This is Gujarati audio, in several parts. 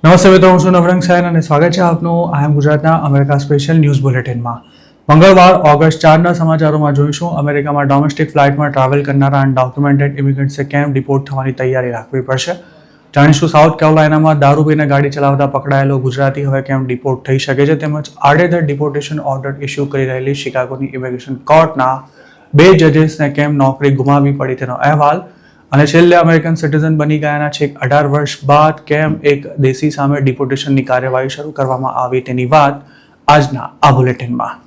નમસ્તે મિત્રો, હું છું નવરંગ સાયન અને સ્વાગત છે આપનું આઈ ગુજરાતના અમેરિકા સ્પેશિયલ ન્યૂઝ બુલેટિનમાં. મંગળવાર ઓગસ્ટ 4ના સમાચારોમાં જોઈશું અમેરિકામાં ડોમેસ્ટિક ફ્લાઇટમાં ટ્રાવેલ કરનારા અનડોક્યુમેન્ટેડ ઇમિગ્રન્ટ્સે કેમ ડિપોર્ટ થવાની તૈયારી રાખવી પડશે. જાણીશું સાઉથ કેરોલાઇનામાં દારૂ પીને ગાડી ચલાવતા પકડાયેલો ગુજરાતી હવે કેમ ડિપોર્ટ થઈ શકે છે, તેમજ આડેધડ ડિપોર્ટેશન ઓર્ડર ઇસ્યુ કરી રહેલી શિકાગોની ઇમિગ્રેશન કોર્ટના 2 જજીસને કેમ નોકરી ગુમાવવી પડી તેનો અહેવાલ. અને છેલ્લે અમેરિકન સિટીઝન બની ગયાના છેક 18 વર્ષ બાદ કેમ એક દેશી સામે ડિપોર્ટેશનની કાર્યવાહી શરૂ કરવામાં આવી તેની વાત આજના આ બુલેટિનમાં.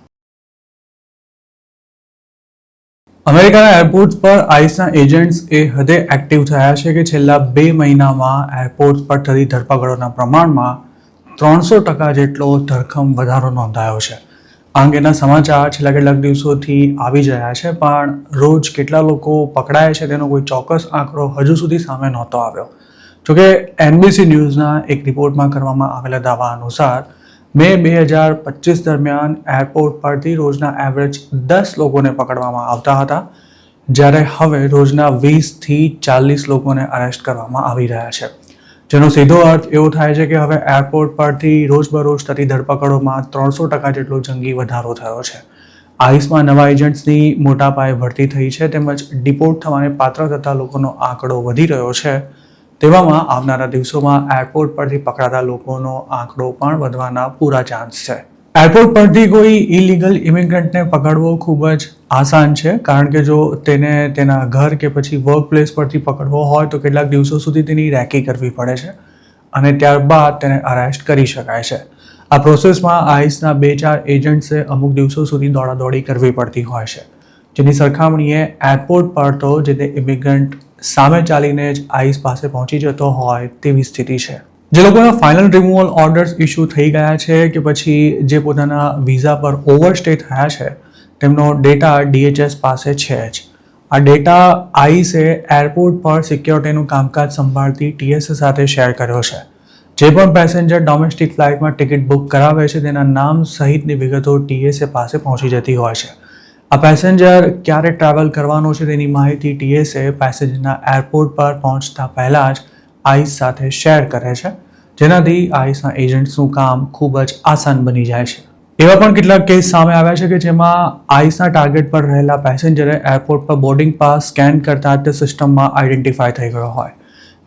અમેરિકાના એરપોર્ટ પર આઈસના એજન્ટ્સ એ હદે એક્ટિવ થયા છે કે છેલ્લા 2 મહિનામાં એરપોર્ટ પર થતી ધરપકડોના પ્રમાણમાં 300% જેટલો ધરખમ વધારો નોંધાયો છે. આ અંગેના સમાચાર છેલ્લા કેટલાક દિવસોથી આવી જ રહ્યા છે, પણ રોજ કેટલા લોકો પકડાય છે તેનો કોઈ ચોક્કસ આંકડો હજુ સુધી સામે નહોતો આવ્યો. જોકે NBC ન્યૂઝના એક રિપોર્ટમાં કરવામાં આવેલા દાવા અનુસાર મે 2025 દરમિયાન એરપોર્ટ પરથી રોજના એવરેજ 10 લોકોને પકડવામાં આવતા હતા, જ્યારે હવે રોજના 20થી 40 લોકોને અરેસ્ટ કરવામાં આવી રહ્યા છે. જેનો સીધો અર્થ એવો થાય છે કે હવે એરપોર્ટ પરથી રોજબરોજ થતી ધરપકડોમાં 300% જેટલો જંગી વધારો થયો છે. આઈસમાં નવા એજન્ટ્સની મોટા પાયે ભરતી થઈ છે, તેમજ ડિપોર્ટ થવાને પાત્ર થતા લોકોનો આંકડો વધી રહ્યો છે. તેવામાં આવનારા દિવસોમાં એરપોર્ટ પરથી પકડાતા લોકોનો આંકડો પણ વધવાના પૂરા ચાન્સ છે. એરપોર્ટ પરથી કોઈ ઇલીગલ ઇમિગ્રન્ટને પકડવો ખૂબ જ આસાન છે, કારણ કે જો તેને તેના ઘર કે પછી વર્ક પ્લેસ પરથી પકડવો હોય તો કેટલાક દિવસો સુધી તેની રેકી કરવી પડે છે અને ત્યારબાદ તેને અરેસ્ટ કરી શકાય છે. આ પ્રોસેસમાં આઈસના 2-4 એજન્ટ્સે અમુક દિવસો સુધી દોડાદોડી કરવી પડતી હોય છે, જેની સરખામણીએ એરપોર્ટ પર તો જે તે ઇમિગ્રન્ટ સામે ચાલીને જ આઈસ પાસે પહોંચી જતો હોય તેવી સ્થિતિ છે. જે લોકોના ફાઇનલ રિમૂવલ ઓર્ડર્સ ઇસ્યુ થઈ ગયા છે કે પછી જે પોતાના વિઝા પર ઓવરસ્ટે થયા છે તેમનો ડેટા DHS પાસે છે જ. આ ડેટા આઈસે એરપોર્ટ પર સિક્યોરિટીનું કામકાજ સંભાળતી TSA સાથે શેર કર્યો છે. જે પણ પેસેન્જર ડોમેસ્ટિક ફ્લાઇટમાં ટિકિટ બુક કરાવે છે તેના નામ સહિતની વિગતો TSA પાસે પહોંચી જતી હોય છે. આ પેસેન્જર ક્યારે ટ્રાવેલ કરવાનો છે તેની માહિતી TSA પેસેન્જરના એરપોર્ટ પર પહોંચતા પહેલાં જ આઈસ સાથે શેર કરે છે, જેનાથી આઈસના એજન્ટ્સનું કામ ખૂબ જ આસાન બની જાય છે. એવા પણ કેટલાક કેસ સામે આવ્યા છે કે જેમાં આઈસના ટાર્ગેટ પર રહેલા પેસેન્જરે એરપોર્ટ પર બોર્ડિંગ પાસ સ્કેન કરતા તે સિસ્ટમમાં આઈડેન્ટિફાય થઈ ગયો હોય.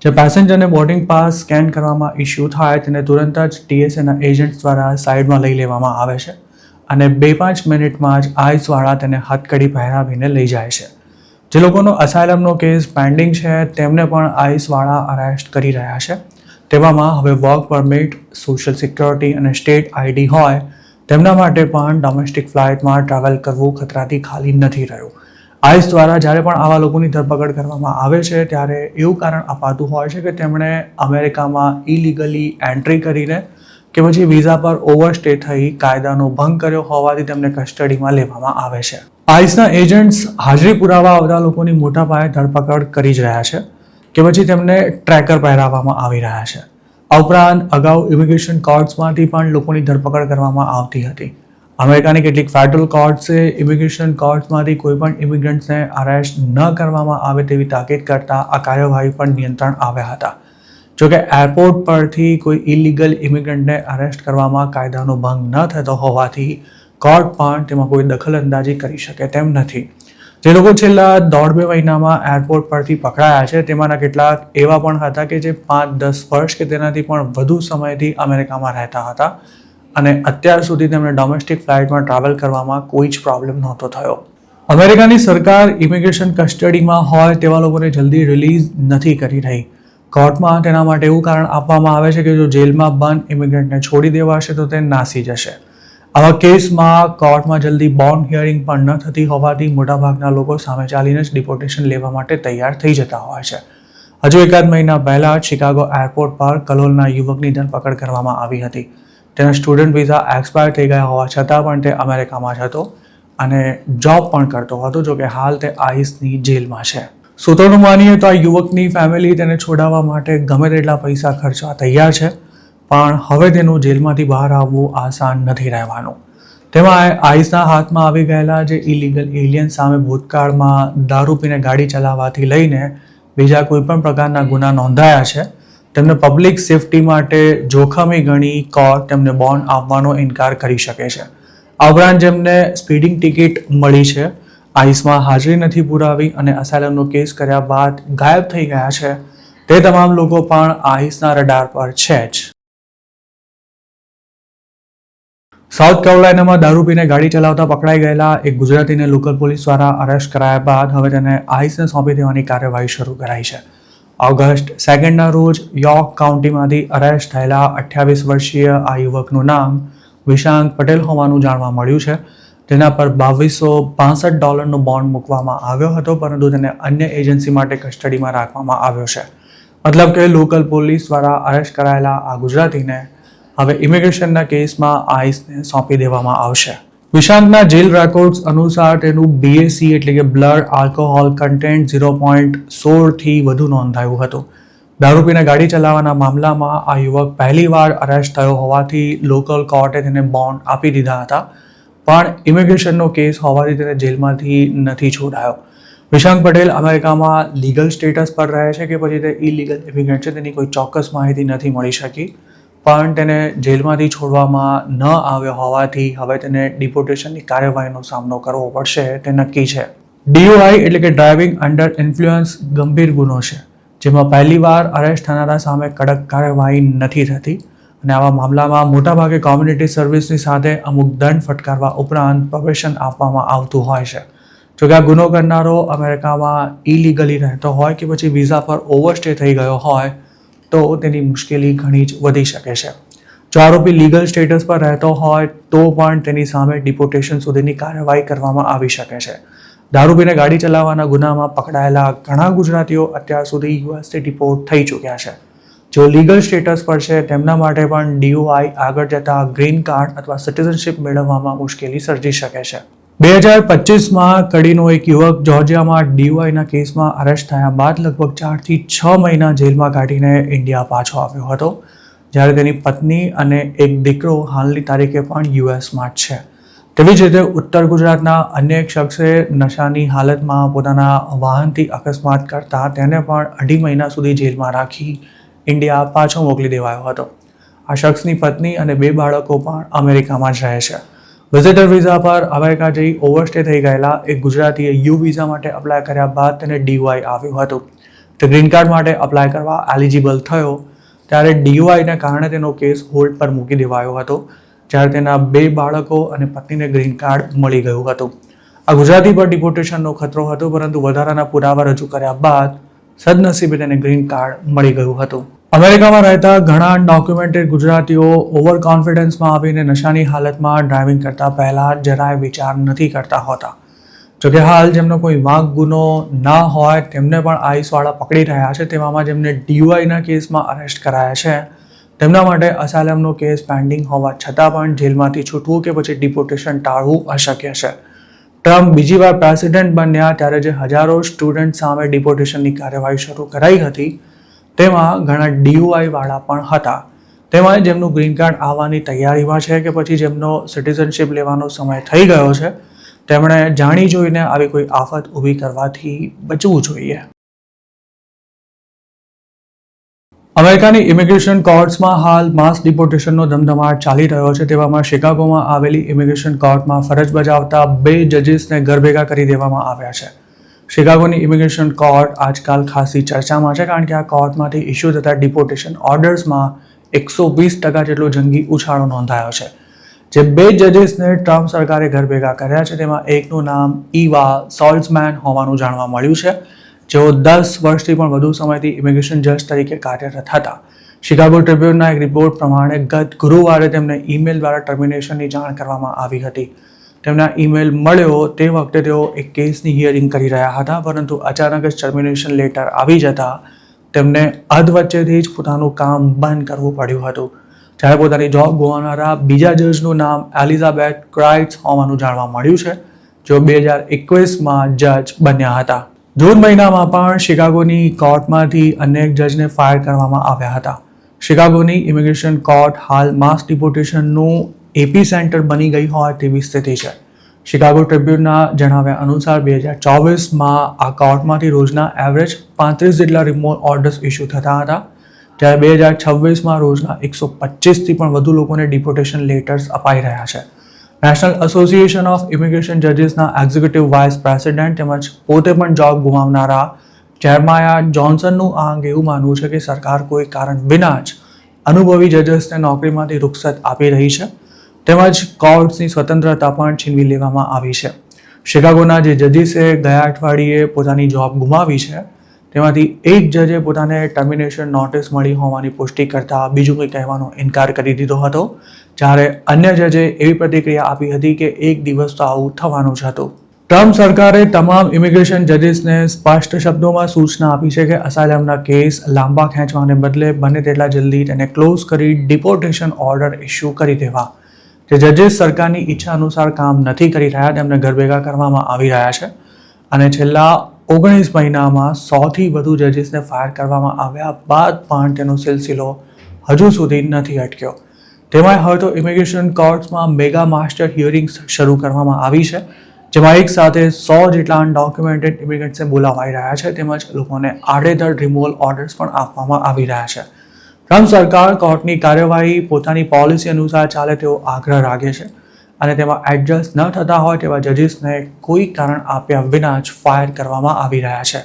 જે પેસેન્જરને બોર્ડિંગ પાસ સ્કેન કરવામાં ઇસ્યુ થાય તેને તુરંત જ TSAના એજન્ટ્સ દ્વારા સાઈડમાં લઈ લેવામાં આવે છે અને 2-5 મિનિટમાં જ આઈસવાળા તેને હથકડી પહેરાવીને લઈ જાય છે. જે લોકોનો અસાયલમનો કેસ પેન્ડિંગ છે તેમને પણ આઈસવાળા અરેસ્ટ કરી રહ્યા છે. તેવામાં હવે વર્ક પરમિટ, સોશિયલ સિક્યોરિટી અને સ્ટેટ ID હોય તેમના માટે પણ ડોમેસ્ટિક ફ્લાઇટમાં ટ્રાવેલ કરવું ખતરાથી ખાલી નથી રહ્યું. આઈસ દ્વારા જ્યારે પણ આવા લોકોની ધરપકડ કરવામાં આવે છે ત્યારે એવું કારણ અપાતું હોય છે કે તેમણે અમેરિકામાં ઇલીગલી એન્ટ્રી કરીને કે પછી વિઝા પર ઓવરસ્ટે થઈ કાયદાનો ભંગ કર્યો હોવાથી તેમને કસ્ટડીમાં લેવામાં આવે છે. આઈસના એજન્ટ્સ હાજરી પુરાવા આવતા લોકોની મોટા પાયે ધરપકડ કરી જ રહ્યા છે કે પછી તેમને ટ્રેકર પહેરાવવામાં આવી રહ્યા છે. આ ઉપરાંત અગાઉ ઇમિગ્રેશન કોર્ટ્સમાંથી પણ લોકોની ધરપકડ કરવામાં આવતી હતી. અમેરિકાની કેટલીક ફેડરલ કોર્ટ્સે ઇમિગ્રેશન કોર્ટ્સમાંથી કોઈ પણ ઇમિગ્રન્ટ્સને અરેસ્ટ ન કરવામાં આવે તેવી તાકીદ કરતા આ કાર્યવાહી પર નિયંત્રણ આવ્યા હતા. જોકે એરપોર્ટ પરથી કોઈ ઇલીગલ ઇમિગ્રન્ટને અરેસ્ટ કરવામાં કાયદાનો ભંગ ન થતો હોવાથી કોર્ટ પણ તેમાં કોઈ દખલઅંદાજી કરી શકે તેમ નથી. જે લોકો છેલ્લા 1.5-2 મહિનામાં એરપોર્ટ પરથી પકડાયા છે તેમાંના કેટલાક એવા પણ હતા કે જે 5-10 વર્ષ કે તેનાથી પણ વધુ સમયથી અમેરિકામાં રહેતા હતા અને અત્યાર સુધી તેમને ડોમેસ્ટિક ફ્લાઇટમાં ટ્રાવેલ કરવામાં કોઈ જ પ્રોબ્લેમ નહોતો થયો. અમેરિકાની સરકાર ઇમિગ્રેશન કસ્ટડીમાં હોય તેવા લોકોને જલ્દી રિલીઝ નથી કરી રહી. કોર્ટમાં તેના માટે એવું કારણ આપવામાં આવે છે કે જો જેલમાં બંધ ઇમિગ્રન્ટને છોડી દેવાશે તો તે નાસી જશે. આવા કેસમાં કોર્ટમાં જલ્દી બોન્ડ હિયરિંગ પણ ન થતી હોવાથી મોટાભાગના લોકો સામે ચાલીને જ ડિપોર્ટેશન લેવા માટે તૈયાર થઈ જતા હોય છે. હજુ એકાદ મહિના પહેલા જ શિકાગો એરપોર્ટ પર કલોલના યુવકની ધરપકડ કરવામાં આવી હતી. તેના સ્ટુડન્ટ વિઝા એક્સપાયર થઈ ગયા હોવા છતાં પણ તે અમેરિકામાં જ હતો અને જોબ પણ કરતો હતો, જો કે હાલ તે આઈસની જેલમાં છે. સૂત્રોનું માનીએ તો આ યુવકની ફેમિલી તેને છોડાવવા માટે ગમે તેટલા પૈસા ખર્ચવા તૈયાર છે, પણ હવે તેનું જેલમાંથી બહાર આવવું આસાન નથી રહેવાનું. તેમાં આઈસના હાથમાં આવી ગયેલા જે ઇલીગલ એલિયન સામે ભૂતકાળમાં દારૂ પીને ગાડી ચલાવવાથી લઈને બીજા કોઈ પણ પ્રકારના ગુના નોંધાયા છે તેમને પબ્લિક સેફટી માટે જોખમી ગણી કોર્ટ તેમને બોન્ડ આપવાનો ઇનકાર કરી શકે છે. આ ઉપરાંત જેમને સ્પીડિંગ ટિકિટ મળી છે, આઈસમાં હાજરી નથી પુરાવી અને અસાયલમનો કેસ કર્યા બાદ ગાયબ થઈ ગયા છે, તે તમામ લોકો પણ આઈસના રડાર પર છે જ. સાઉથ કેરોલાઇનામાં દારૂ પીને ગાડી ચલાવતા પકડાઈ ગયેલા એક ગુજરાતીને લોકલ પોલીસ દ્વારા અરેસ્ટ કરાયા બાદ હવે તેને આઈસને સોંપી દેવાની કાર્યવાહી શરૂ કરાઈ છે. ઓગસ્ટ 2ના રોજ યોર્ક કાઉન્ટીમાંથી અરેસ્ટ થયેલા 28 વર્ષીય આ યુવકનું નામ વિશાંક પટેલ હોવાનું જાણવા મળ્યું છે. તેના પર $2265 બોન્ડ મૂકવામાં આવ્યો હતો, પરંતુ તેને અન્ય એજન્સી માટે કસ્ટડીમાં રાખવામાં આવ્યો છે. મતલબ કે લોકલ પોલીસ દ્વારા અરેસ્ટ કરાયેલા આ ગુજરાતીને હવે ઇમિગ્રેશનના કેસમાં આઈસને સોંપી દેવામાં આવશે. વિશાંકના જેલ રેકોર્ડ્સ અનુસાર તેનું BAC એટલે કે બ્લડ આલ્કોહોલ કન્ટેન્ટ 0.16થી વધુ નોંધાયું હતું. દારૂ પીને ગાડી ચલાવવાના મામલામાં આ યુવક પહેલીવાર અરેસ્ટ થયો હોવાથી લોકલ કોર્ટે તેને બોન્ડ આપી દીધા હતા, પણ ઇમિગ્રેશનનો કેસ હોવાથી તેને જેલમાંથી નથી છોડાયો. વિશાંક પટેલ અમેરિકામાં લીગલ સ્ટેટસ પર રહે છે કે પછી તે ઇલીગલ ઇમિગ્રન્ટ છે તેની કોઈ ચોક્કસ માહિતી નથી મળી શકી, પણ તેને જેલમાંથી છોડવામાં ન આવ્યો હોવાથી હવે તેને ડિપોર્ટેશનની કાર્યવાહીનો સામનો કરવો પડશે તે નક્કી છે. DUI એટલે કે ડ્રાઇવિંગ અંડર ઇન્ફ્લુઅન્સ ગંભીર ગુનો છે, જેમાં પહેલીવાર અરેસ્ટ થનારા સામે કડક કાર્યવાહી નથી થતી અને આવા મામલામાં મોટાભાગે કોમ્યુનિટી સર્વિસની સાથે અમુક દંડ ફટકારવા ઉપરાંત પ્રોબેશન આપવામાં આવતું હોય છે. જોકે આ ગુનો કરનારો અમેરિકામાં ઇલીગલી રહેતો હોય કે પછી વિઝા પર ઓવરસ્ટે થઈ ગયો હોય તો તેની મુશ્કેલી ઘણી જ વધી શકે છે. જો આરોપી લીગલ સ્ટેટસ પર રહેતો હોય તો પણ તેની સામે ડિપોર્ટેશન સુધીની કાર્યવાહી કરવામાં આવી શકે છે. દારૂ પીને ગાડી ચલાવવાના ગુનામાં પકડાયેલા ઘણા ગુજરાતીઓ અત્યાર સુધી યુએસથી ડિપોર્ટ થઈ ચૂક્યા છે. જો લીગલ સ્ટેટસ પર છે તેમના માટે પણ DUI આગળ જતા ગ્રીન કાર્ડ અથવા સિટીઝનશિપ મેળવવામાં મુશ્કેલી સર્જી શકે છે. 2025માં કડીનો એક યુવક જોર્જિયામાં DUIના કેસમાં અરેસ્ટ થયા બાદ લગભગ 4 થી 6 મહિના જેલમાં કાઢીને ઇન્ડિયા પાછો આવ્યો હતો, જ્યારે તેની પત્ની અને એક દીકરો હાલની તારીખે પણ યુએસમાં જ છે. તેવી જ રીતે ઉત્તર ગુજરાતના અન્ય એક શખ્સે નશાની હાલતમાં પોતાના વાહનથી અકસ્માત કરતા તેને પણ 2.5 મહિના સુધી જેલમાં રાખી ઇન્ડિયા પાછો મોકલી દેવાયો હતો. આ શખ્સની પત્ની અને 2 બાળકો પણ અમેરિકામાં જ રહે છે. વિઝિટર વિઝા પર અમેરિકા જઈ ઓવરસ્ટે થઈ ગયેલા એક ગુજરાતીએ યુ વિઝા માટે અપ્લાય કર્યા બાદ તેને DUI આવ્યું હતું. તે ગ્રીન કાર્ડ માટે અપ્લાય કરવા એલિજિબલ થયો ત્યારે DUIને કારણે તેનો કેસ હોલ્ડ પર મૂકી દેવાયો હતો, જ્યારે તેના 2 બાળકો અને પત્નીને ગ્રીન કાર્ડ મળી ગયું હતું. આ ગુજરાતી પર ડિપોર્ટેશનનો ખતરો હતો, પરંતુ વધારાના પુરાવા રજૂ કર્યા બાદ સદનસીબે તેને ગ્રીન કાર્ડ મળી ગયું હતું. અમેરિકામાં રહેતા ઘણા અનડોક્યુમેન્ટેડ ગુજરાતીઓ ઓવર કોન્ફિડન્સમાં આવીને નશાની હાલતમાં ડ્રાઇવિંગ કરતા પહેલા જરાય વિચાર નથી કરતા હોતા. જોકે હાલ જેમનો કોઈ વાંક ગુનો ના હોય તેમને પણ આઈસવાળા પકડી રહ્યા છે. તેવામાં જેમને DUIના કેસમાં અરેસ્ટ કરાયા છે તેમના માટે અસાયલમનો કેસ પેન્ડિંગ હોવા છતાં પણ જેલમાંથી છૂટવું કે પછી ડિપોર્ટેશન ટાળવું અશક્ય છે. ટ્રમ્પ બીજી વાર પ્રેસિડેન્ટ બન્યા ત્યારે જે હજારો સ્ટુડન્ટ સામે ડિપોર્ટેશનની કાર્યવાહી શરૂ કરાઈ હતી તેમાં ઘણા DUI વાળા પણ હતા. તેમાં જેમનું ગ્રીન કાર્ડ આવવાની તૈયારીમાં છે કે પછી જેમનો સિટીઝનશિપ લેવાનો સમય થઈ ગયો છે તેમણે જાણી જોઈને આવી કોઈ આફત ઊભી કરવાથી બચવું જોઈએ. અમેરિકાની ઇમિગ્રેશન કોર્ટ્સમાં હાલ માસ ડિપોર્ટેશનનો ધમધમાટ ચાલી રહ્યો છે. તેવામાં શિકાગોમાં આવેલી ઇમિગ્રેશન કોર્ટમાં ફરજ બજાવતા 2 જજીસને ઘર ભેગા કરી દેવામાં આવ્યા છે. શિકાગોની ઇમિગ્રેશન કોર્ટ આજકાલ ખાસી ચર્ચામાં છે, કારણ કે આ કોર્ટમાંથી ઇસ્યુ થતા ડિપોર્ટેશન ઓર્ડર્સમાં 120% જેટલો જંગી ઉછાળો નોંધાયો છે. જે 2 જજીસને ટ્રમ્પ સરકારે ઘર ભેગા કર્યા છે તેમાં એકનું નામ ઇવા સોલ્ઝમેન હોવાનું જાણવા મળ્યું છે, જેઓ 10 વર્ષથી પણ વધુ સમયથી ઇમિગ્રેશન જજ તરીકે કાર્યરત હતા. શિકાગો ટ્રિબ્યુનના એક રિપોર્ટ પ્રમાણે ગત ગુરુવારે તેમને ઈમેલ દ્વારા ટર્મિનેશનની જાણ કરવામાં આવી હતી. તેમના ઈમેલ મળ્યો તે વખતે તેઓ એક કેસની હિયરિંગ કરી રહ્યા હતા, પરંતુ અચાનક જ ટર્મિનેશન લેટર આવી જતા તેમને અધવચ્ચેથી જ પોતાનું કામ બંધ કરવું પડ્યું હતું. જ્યારે પોતાની જોબ ગુમાવનારા બીજા જજનું નામ એલિઝાબેથ ક્રાઇટ્સ હોવાનું જાણવા મળ્યું છે, જેઓ 2021માં જજ બન્યા હતા. જૂન મહિનામાં પણ શિકાગોની કોર્ટમાંથી અનેક જજને ફાયર કરવામાં આવ્યા હતા. શિકાગોની ઇમિગ્રેશન કોર્ટ હાલ માસ ડિપોર્ટેશનનું એપી સેન્ટર બની ગઈ હોય તેવી સ્થિતિ છે. શિકાગો ટ્રિબ્યુનના જણાવ્યા અનુસાર 2024માં આ કોર્ટમાંથી રોજના એવરેજ 35 જેટલા રિમૂવલ ઓર્ડર્સ ઇસ્યુ થતા હતા. જ્યારે 2026માં રોજના 125થી પણ વધુ લોકોને ડિપોર્ટેશન લેટર્સ અપાઈ રહ્યા છે. નેશનલ એસોસિએશન ઓફ ઇમિગ્રેશન જજીસના એક્ઝિક્યુટિવ વાઇસ પ્રેસિડેન્ટ તેમજ પોતે પણ જોબ ગુમાવનારા જેરમાયા જોન્સનનું આ અંગે એવું માનવું છે કે સરકાર કોઈ કારણ વિના જ અનુભવી જજીસને નોકરીમાંથી રૂખસત આપી રહી છે તેમજ કોર્ટ્સની સ્વતંત્રતા પણ છીનવી લેવામાં આવી છે. શિકાગોના જે જજીસે ગયા અઠવાડિયે પોતાની જોબ ગુમાવી છે તેમાંથી એક જજે પોતાને ટર્મિનેશન નોટિસ મળી હોવાની પુષ્ટિ કરતા બીજું કંઈ કહેવાનો ઇનકાર કરી દીધો હતો, જ્યારે અન્ય જજે એવી પ્રતિક્રિયા આપી હતી કે એક દિવસ તો આવું થવાનું જ હતું. ટ્રમ્પ સરકારે તમામ ઇમિગ્રેશન જજીસને સ્પષ્ટ શબ્દોમાં સૂચના આપી છે કે અસાયલમના કેસ લાંબા ખેંચવાને બદલે બને તેટલા જલ્દી તેને ક્લોઝ કરી ડિપોર્ટેશન ઓર્ડર ઇસ્યુ કરી દેવા. જે જજીસ સરકારની ઈચ્છા અનુસાર કામ નથી કરી રહ્યા તેમને ઘર ભેગા કરવામાં આવી રહ્યા છે અને છેલ્લા 19 મહિનામાં 100થી વધુ જજીસને ફાયર કરવામાં આવ્યા બાદ પણ તેનો સિલસિલો હજુ સુધી નથી અટક્યો. તેમાં હવે તો ઇમિગ્રેશન કોર્ટ્સમાં મેગા માસ્ટર હિયરિંગ્સ શરૂ કરવામાં આવી છે, જેમાં એક સાથે 100 જેટલા અનડોક્યુમેન્ટેડ ઇમિગ્રન્ટ્સને બોલાવાઈ રહ્યા છે તેમજ લોકોને આડેધડ રિમૂવલ ઓર્ડર્સ પણ આપવામાં આવી રહ્યા છે. ટ્રમ્પ સરકાર કોર્ટની કાર્યવાહી પોતાની પોલિસી અનુસાર ચાલે તેવો આગ્રહ રાખે છે અને તેમાં એડજસ્ટ ન થતા હોય તેવા જજીસને કોઈ કારણ આપ્યા વિના જ ફાયર કરવામાં આવી રહ્યા છે.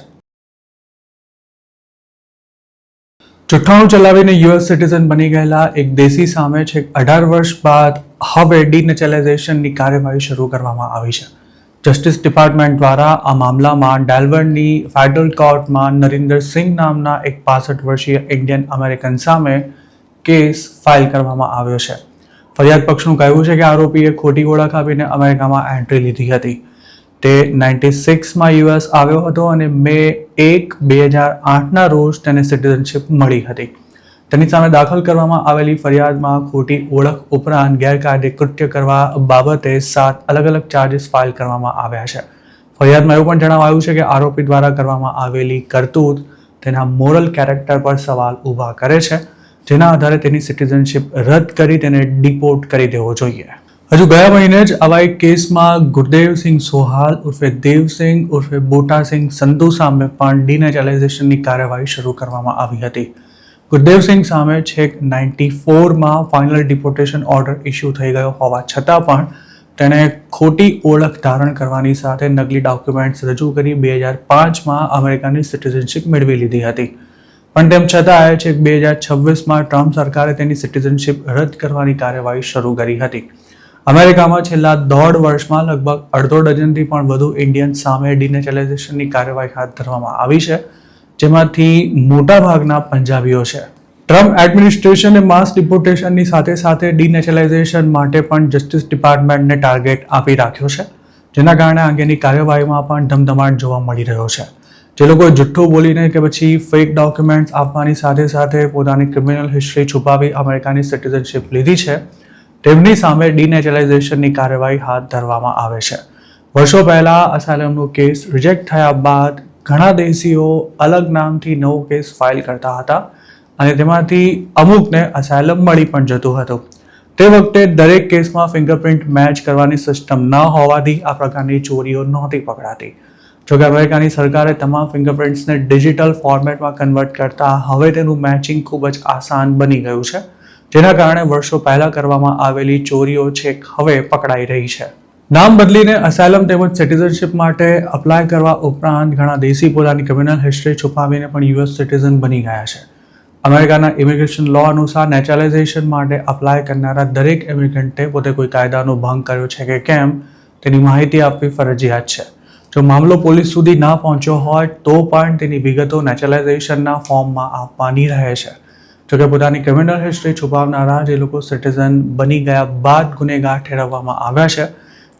જુઠ્ઠાણું ચલાવીને યુએસ સિટીઝન બની ગયેલા એક દેશી સામે છેક 18 વર્ષ બાદ હવે ડિનેચરલાઇઝેશનની કાર્યવાહી શરૂ કરવામાં આવી છે. જસ્ટિસ ડિપાર્ટમેન્ટ દ્વારા આ મામલામાં ડેલવરની ફેડરલ કોર્ટમાં નરિન્દર સિંઘ નામના એક 65 વર્ષીય ઇન્ડિયન અમેરિકન સામે કેસ ફાઇલ કરવામાં આવ્યો છે. ફરિયાદ પક્ષનું કહેવું છે કે આરોપીએ ખોટી ઓળખ આપીને અમેરિકામાં એન્ટ્રી લીધી હતી. તે 96માં યુએસ આવ્યો હતો અને મે 1, 2008ના રોજ તેને સિટીઝનશિપ મળી હતી. તેની સામે દાખલ કરવામાં આવેલી ફરિયાદમાં ખોટી ઓળખ ઉપરાંત ગેરકાયદે કૃત્ય કરવા બાબતે 7 અલગ અલગ ચાર્જીસ ફાઇલ કરવામાં આવ્યા છે. ફરિયાદમાં એવું પણ જણાવાયું છે કે આરોપી દ્વારા કરવામાં આવેલી કરતૂત તેના મોરલ કેરેક્ટર પર સવાલ ઊભા કરે છે, જેના આધારે તેની સિટીઝનશિપ રદ કરી તેને ડિપોર્ટ કરી દેવો જોઈએ. હજુ ગયા મહિને જ આવા એક કેસમાં ગુરદેવસિંહ સોહાલ ઉર્ફે દેવસિંહ ઉર્ફે બોટાસિંહ સંધુ સામે પણ ડિનેચરલાઇઝેશનની કાર્યવાહી શરૂ કરવામાં આવી હતી. ગુરદેવસિંહ સામે છેક 94માં ફાઇનલ ડિપોર્ટેશન ઓર્ડર ઇસ્યુ થઈ ગયો હોવા છતાં પણ તેણે ખોટી ઓળખ ધારણ કરવાની સાથે નકલી ડોક્યુમેન્ટ્સ રજૂ કરી 2005માં અમેરિકાની સિટીઝનશિપ મેળવી લીધી હતી. પણ તેમ છતાં છેક 2026માં ટ્રમ્પ સરકારે તેની સિટીઝનશિપ રદ કરવાની કાર્યવાહી શરૂ કરી હતી. અમેરિકામાં છેલ્લા 1.5 વર્ષમાં લગભગ અડધો ડઝનથી પણ વધુ ઇન્ડિયન સામે ડિનેચરલાઇઝેશનની કાર્યવાહી હાથ ધરવામાં આવી છે, જેમાંથી મોટાભાગના પંજાબીઓ છે. ટ્રમ્પ એડમિનિસ્ટ્રેશને માસ ડિપોર્ટેશનની સાથે સાથે ડિનેચરલાઇઝેશન માટે પણ જસ્ટિસ ડિપાર્ટમેન્ટને ટાર્ગેટ આપી રાખ્યો છે, જેના કારણે આગળની કાર્યવાહીમાં પણ ધમધમાટ જોવા મળી રહ્યો છે. જે લોકો જુઠ્ઠું બોલીને કે પછી ફેક ડોક્યુમેન્ટ્સ આપવાની સાથે સાથે પોતાની ક્રિમિનલ હિસ્ટ્રી છુપાવી અમેરિકાની સિટીઝનશિપ લીધી છે તેમની સામે ડિનેચરલાઇઝેશનની કાર્યવાહી હાથ ધરવામાં આવે છે. વર્ષો પહેલા અસાયલમનો કેસ રિજેક્ટ થયા બાદ ઘણા દેશીઓ અલગ નામથી નવો કેસ ફાઇલ કરતા હતા અને તેમાંથી અમુકને અસાયલમ મળી પણ જતું હતું. તે વખતે દરેક કેસમાં ફિંગરપ્રિન્ટ મેચ કરવાની સિસ્ટમ ન હોવાથી આ પ્રકારની ચોરીઓ નહોતી પકડાતી. જોકે અમેરિકાની સરકારે તમામ ફિંગરપ્રિન્ટ્સને ડિજિટલ ફોર્મેટમાં કન્વર્ટ કરતા હવે તેનું મેચિંગ ખૂબ જ આસાન બની ગયું છે, જેના કારણે વર્ષો પહેલા કરવામાં આવેલી ચોરીઓ છેક હવે પકડાઈ રહી છે. નામ બદલીને અસાયલમ તેમજ સિટીઝનશિપ માટે અપ્લાય કરવા ઉપરાંત ઘણા દેશી પોતાની ક્રિમિનલ હિસ્ટ્રી છુપાવીને પણ યુએસ સિટીઝન બની ગયા છે. અમેરિકાના ઇમિગ્રેશન લો અનુસાર નેચરલાઇઝેશન માટે અપ્લાય કરનારા દરેક ઇમિગ્રન્ટે પોતે કોઈ કાયદાનો ભંગ કર્યો છે કે કેમ તેની માહિતી આપવી ફરજિયાત છે. જો મામલો પોલીસ સુધી ના પહોંચ્યો હોય તો પણ તેની વિગતો નેચરલાઇઝેશનના ફોર્મમાં આપવાની રહે છે. જોકે પોતાની ક્રિમિનલ હિસ્ટ્રી છુપાવનારા જે લોકો સિટીઝન બની ગયા બાદ ગુનેગાર ઠેરવવામાં આવ્યા છે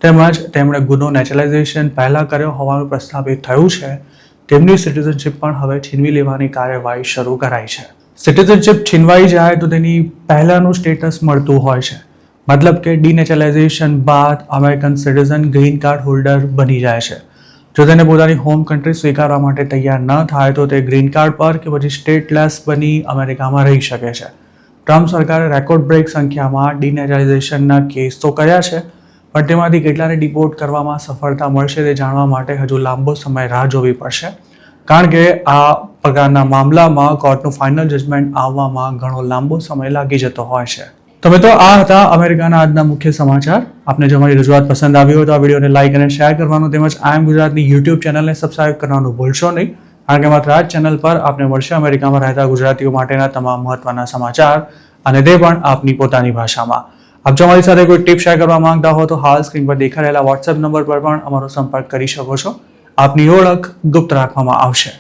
તેમજ તેમણે ગુનો નેચરલાઇઝેશન પહેલાં કર્યો હોવાનું પ્રસ્થાપિત થયું છે તેમની સિટીઝનશિપ પણ હવે છીનવી લેવાની કાર્યવાહી શરૂ કરાઈ છે. સિટીઝનશિપ છીનવાઈ જાય તો તેની પહેલાંનું સ્ટેટસ મળતું હોય છે, મતલબ કે ડિનેચરલાઇઝેશન બાદ American citizen green card holder બની જાય છે. જો તેને પોતાની હોમ કન્ટ્રી સ્વીકારવા માટે તૈયાર ન થાય તો તે ગ્રીન કાર્ડ પર કે પછી સ્ટેટલેસ બની અમેરિકામાં રહી શકે છે. ટ્રમ્પ સરકારે રેકોર્ડ બ્રેક સંખ્યામાં ડિનેચરલાઇઝેશનના કેસ તો કર્યા છે, પણ તેમાંથી કેટલાને ડિપોર્ટ કરવામાં સફળતા મળશે તે જાણવા માટે હજુ લાંબો સમય રાહ જોવી પડશે, કારણ કે આ પ્રકારના મામલામાં કોર્ટનું ફાઇનલ જજમેન્ટ આવવામાં ઘણો લાંબો સમય લાગી જતો હોય છે. તો મિત્રો, આ હતા અમેરિકાના આજના મુખ્ય સમાચાર. આપને જો અમારી રજૂઆત પસંદ આવી હોય તો આ વિડીયોને લાઇક અને શેર કરવાનું તેમજ આઈ એમ ગુજરાતની યુટ્યુબ ચેનલને સબસ્ક્રાઇબ કરવાનું ભૂલશો નહીં, કારણ કે માત્ર આ ચેનલ પર આપને મળશે અમેરિકામાં રહેતા ગુજરાતીઓ માટેના તમામ મહત્વના સમાચાર, અને તે પણ આપની પોતાની ભાષામાં. આપ જો અમારી સાથે કોઈ ટિપ શેર કરવા માંગતા હો તો હાલ સ્ક્રીન પર દેખાઈ રહેલા વોટ્સએપ નંબર પર પણ અમારો સંપર્ક કરી શકો છો. આપની ઓળખ ગુપ્ત રાખવામાં આવશે.